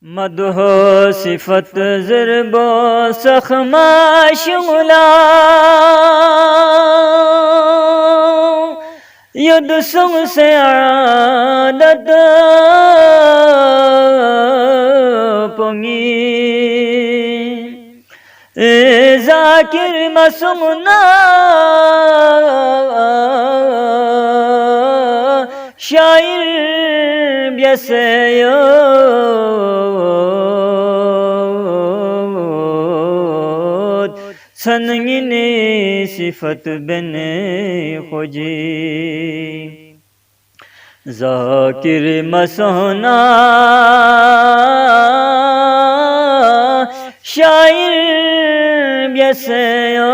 मदहो सिफत ज़िरबो सखमा शुला युद्ध सुंग से आदत पोंगी जाकिर मसुमना शायर ब्यसेयो सनगिने सिफत बने खोजी जाकिर मसोना शायर ब्यसेयो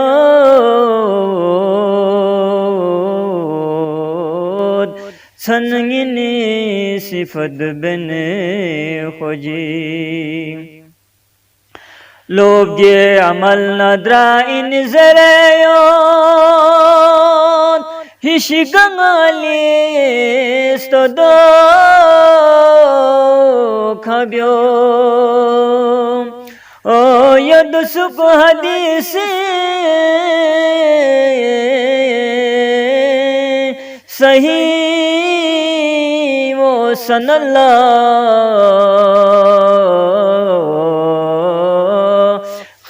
सनगिने सिफत बने खोजी लोग ये अमल नद्रा इन ज़रेयोन हिश गंगालिस तो दो खब्यो ओ यद सुख हदीसी सही वो सनल्ला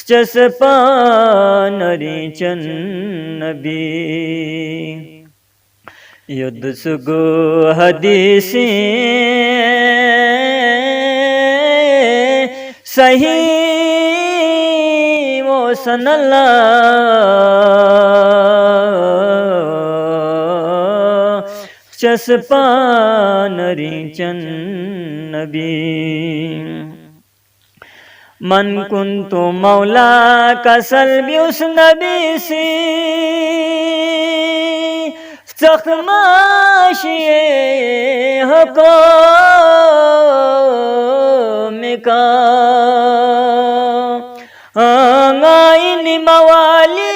जसपानरी चन नबी युद्ध सुगो हदीसी सही वो सनल्ला जसपानरी चन नबी मन कुंतु मौला कसल भी उस नबी सी सखमाशिए हको मिका आंगाइन मवाली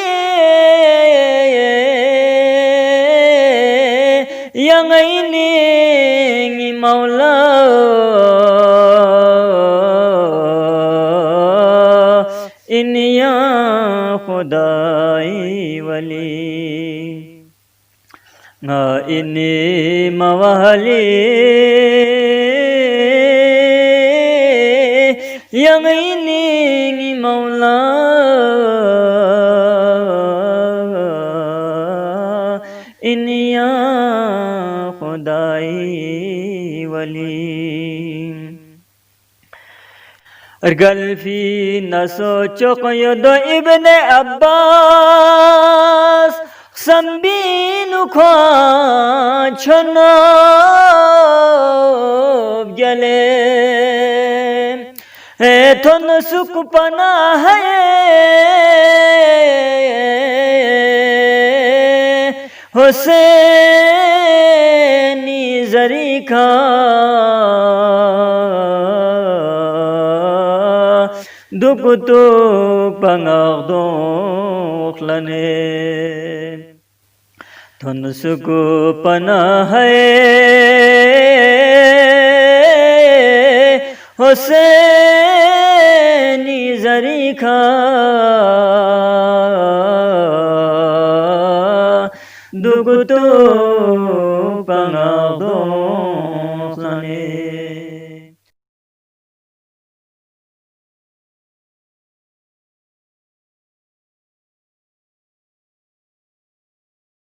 यंगाइनी मौला इनिया खुदाई वली ना इनी मवाली यंगिनी मौला इनिया खुदाई वली गल्फी न सोचो दो इब्ने अब्बास संबीन ख्वाछनो गले हे थोन सुख पना है हुसैनी जरीखा दुख तो पंगादो खलने थन सुको पना है हुसैनी जरीखा दुख तो पंगादो खलने